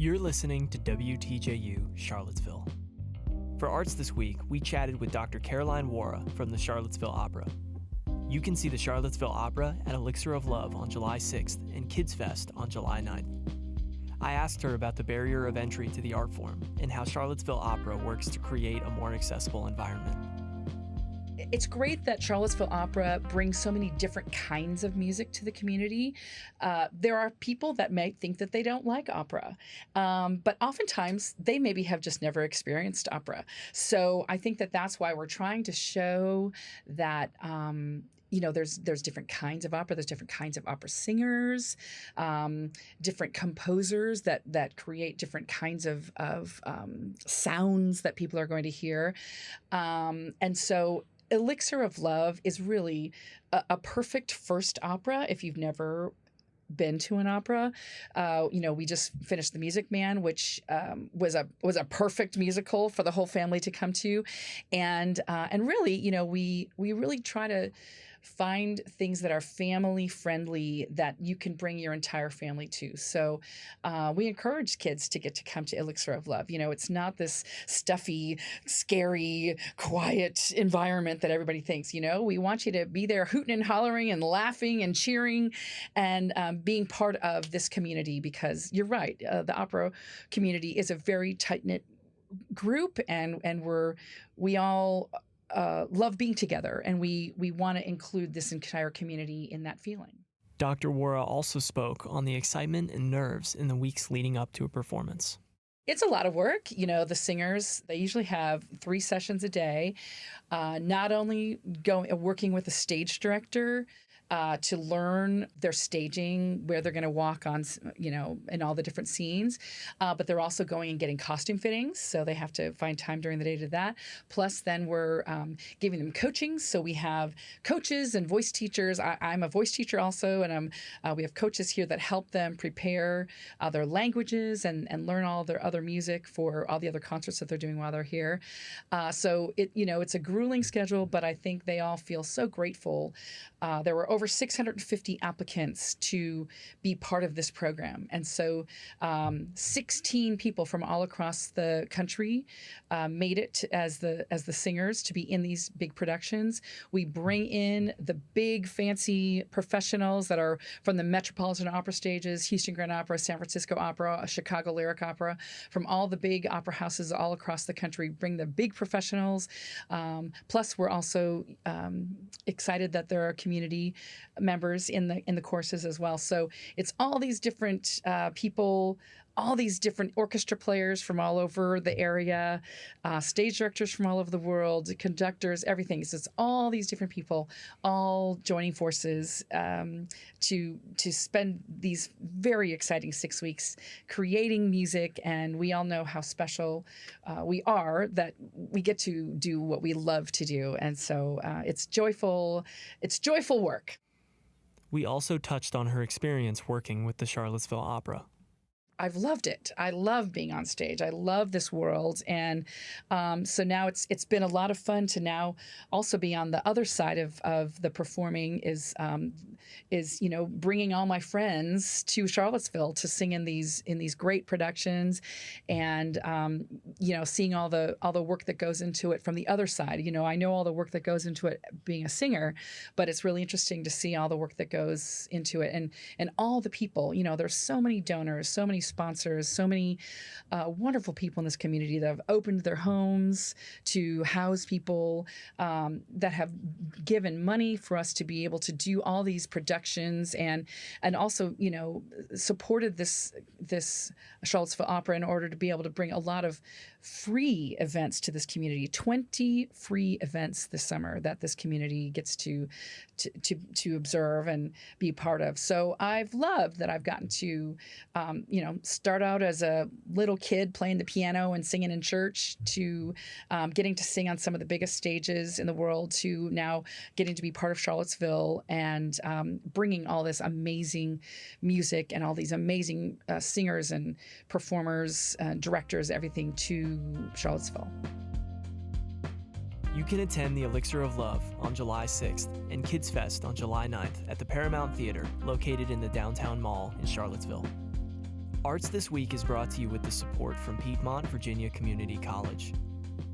You're listening to WTJU Charlottesville. For Arts This Week, we chatted with Dr. Caroline Wara from the Charlottesville Opera. You can see the Charlottesville Opera at Elixir of Love on July 6th and Kids Fest on July 9th. I asked her about the barrier of entry to the art form and how Charlottesville Opera works to create a more accessible environment. It's great that Charlottesville Opera brings so many different kinds of music to the community. There are people that may think that they don't like opera, but oftentimes they maybe have just never experienced opera. So I think that that's why we're trying to show that there's different kinds of opera. There's different kinds of opera singers, different composers that create different kinds of sounds that people are going to hear. And so Elixir of Love is really a perfect first opera if you've never been to an opera. We just finished The Music Man, which was a perfect musical for the whole family to come to, and really, we really try to find things that are family friendly that you can bring your entire family to. So we encourage kids to get to come to Elixir of Love. It's not this stuffy, scary, quiet environment that everybody thinks. We want you to be there hooting and hollering and laughing and cheering and being part of this community, because you're right. The opera community is a very tight-knit group, and we all love being together, and we want to include this entire community in that feeling. Dr. Wara also spoke on the excitement and nerves in the weeks leading up to a performance. It's a lot of work. The singers, they usually have 3 sessions a day, not only working with the stage director to learn their staging, where they're going to walk on, in all the different scenes. But they're also going and getting costume fittings, so they have to find time during the day to do that. Plus, then we're giving them coaching. So we have coaches and voice teachers. I'm a voice teacher also, and we have coaches here that help them prepare their languages and learn all their other music for all the other concerts that they're doing while they're here. So it's a grueling schedule, but I think they all feel so grateful. There were over 650 applicants to be part of this program. And so 16 people from all across the country made it as the singers to be in these big productions. We bring in the big fancy professionals that are from the Metropolitan Opera stages, Houston Grand Opera, San Francisco Opera, Chicago Lyric Opera, from all the big opera houses all across the country. Bring the big professionals. Plus, we're also excited that there are community members in the courses as well. So it's all these different people, all these different orchestra players from all over the area, stage directors from all over the world, conductors, everything. So it's all these different people all joining forces to spend these very exciting 6 weeks creating music. And we all know how special we are, that we get to do what we love to do. And so it's joyful work. We also touched on her experience working with the Charlottesville Opera. I've loved it. I love being on stage. I love this world. And so now it's been a lot of fun to now also be on the other side of the performing, is bringing all my friends to Charlottesville to sing in these great productions, and seeing all the work that goes into it from the other side. I know all the work that goes into it being a singer, but it's really interesting to see all the work that goes into it, and all the people. There's so many donors, so many sponsors, so many wonderful people in this community that have opened their homes to house people, that have given money for us to be able to do all these productions, and also supported this Charlottesville Opera in order to be able to bring a lot of free events to this community. 20 free events this summer that this community gets to observe and be part of. So I've loved that I've gotten to start out as a little kid playing the piano and singing in church, to getting to sing on some of the biggest stages in the world, to now getting to be part of Charlottesville and bringing all this amazing music and all these amazing singers and performers, directors, everything to Charlottesville. You can attend the Elixir of Love on July 6th and Kids Fest on July 9th at the Paramount Theater, located in the Downtown Mall in Charlottesville. Arts This Week is brought to you with the support from Piedmont Virginia Community College.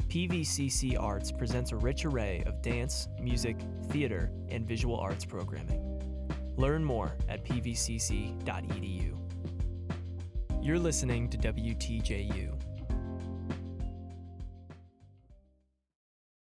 PVCC Arts presents a rich array of dance, music, theater, and visual arts programming. Learn more at pvcc.edu. You're listening to WTJU.